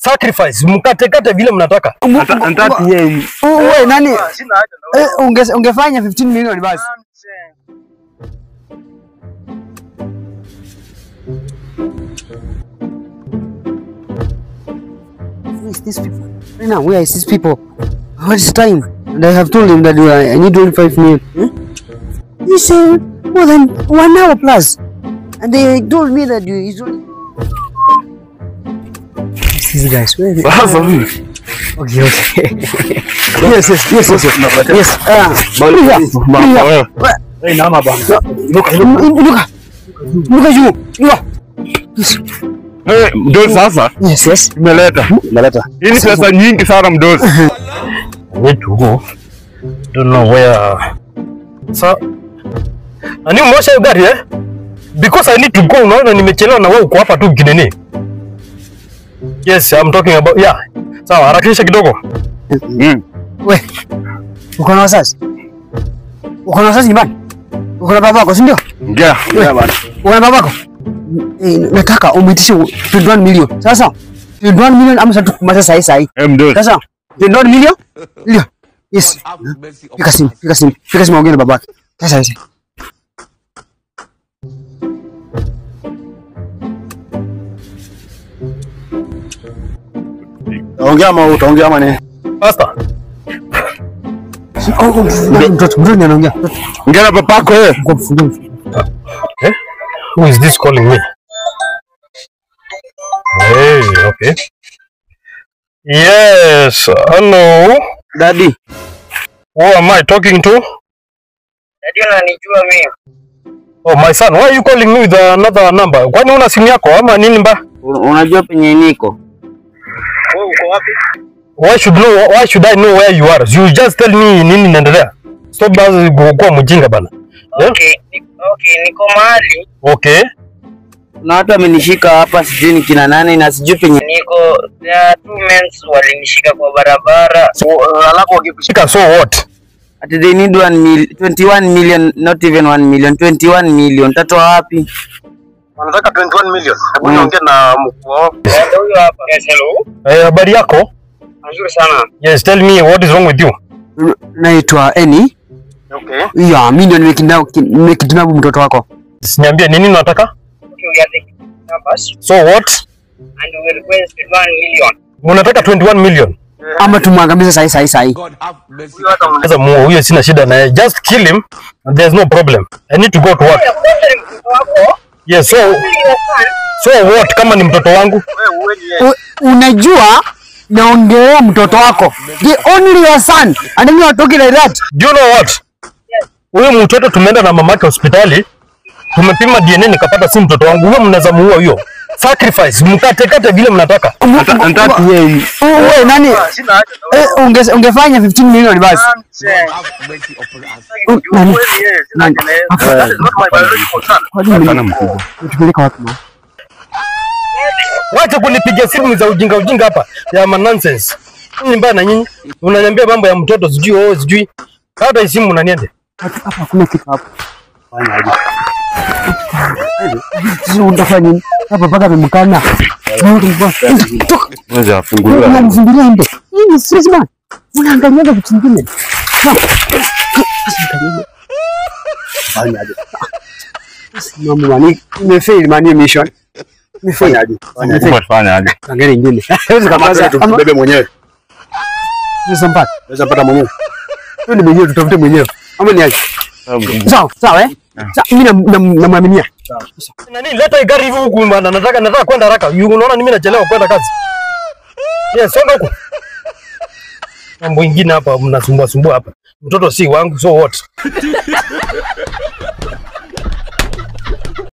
Sacrifice, mkate vile mnataka. Antati yeye. Wewe nani? Ungefanya 15 million basi. Who is these people? Right now, where is these people? What is time? And I have told him that I need 25 million. You say more than 1 hour plus. And they told me that you only... These guys, where are they? Okay. Yes. Hey, nama bana. Look. Eh, mdozi sasa? Yes. Umeleta. Hii ni pesa nyingi sana mdozi. I need to go. Don't know where. So, ani mwosha gari because I need to go. Unaona nimechelewa na wewe uko hapa tu kinene. Yes, I'm talking about Sawa, harakisha kidogo. We. Uko na wazazi? Nyumbani? Uko na babako, si ndio? Ngia bana. Uko na babako? Nataka umwitishe 21 million. Sasa 21 million ama tukumaliza sahi. Mdozi. Sasa 21 million? Ndio. Yes. Pika simu ongea na babake. Sasa hizi. Utaongea ama nini? Pastor. Mtoto anaongea. Ongea na babako wewe. Who is this calling me? Hey, okay. Yes, hello. Daddy. Who am I talking to? Daddy unanijua mimi. Oh, my son, why are you calling me with another number? Kwani una simu yako ama nini mba? Unajua penye niko. Wewe uko wapi? Why should I know where you are? You just tell me nini inaendelea. Stop kwa mjinga bana. Okay, niko mahali. Okay. Na watu wamenishika hapa sijui ni kina nani na sijui penye niko. There are 2 men walinishika kwa barabara. Alafu wakikushika so what? At they need 21 million, not even 1 million, 21 million. Tatoa wapi? Wanataka 21 million. Hebu niongee na mkuu wao. Huyo hapa. Yes, hello. Habari yako? Nzuri sana. Yes, tell me what is wrong with you? Naitwa Eni. Okay. Yeah, mimi ndio nimekidnap mtoto wako. Niambie nini unataka? Okay, we are taking numbers. So what? And we will request 21 million. Unataka 21 million? Ama tumwangamize sahi. Sasa huyo sina shida naye. Just kill him and there's no problem. I need to go to work. Yes, so what kama ni mtoto wangu? Unajua naongelea mtoto wako. The only your son. And then you are talking like that. Do you know what? Huyo mtoto tumeenda na mamake hospitali. Tumepima DNA nikapata si mtoto wangu. Huyo mnaweza muua huyo. Sacrifice, mkate vile mnataka. Antati yeye. Wewe nani? Ungefanya 15 million basi. Wacha kunipigia simu za ujinga hapa ya nonsense. Nini mbaya na nyinyi? Unaniambia mambo ya mtoto sijui. Hata simu unaniende. Hapa hakuna kitu hapo. Fanya aje. Unafanya nini? Hapa paka vimkana. Ngoja afungulie. Unamfungulia ndio. Hii sisi bana. Unaangalia vitu vingine. Fanya aje. Mambo mani nimefail mani mission. Fanya aje. Fanya aje. Angalia nyingine. Hizo kama tubebe mwenyewe. Naweza pata mwenyewe. Twende mwenyewe tutafute mwenyewe. Ama ni aje? Sawa. Mimi namwaminia. Nani leta gari hivi huku bwana, nataka kwenda haraka. Unaona mimi nachelewa kwenda kazi. Yes, songa huko. Mambo mengine hapa mnasumbua hapa. Mtoto si wangu, so what?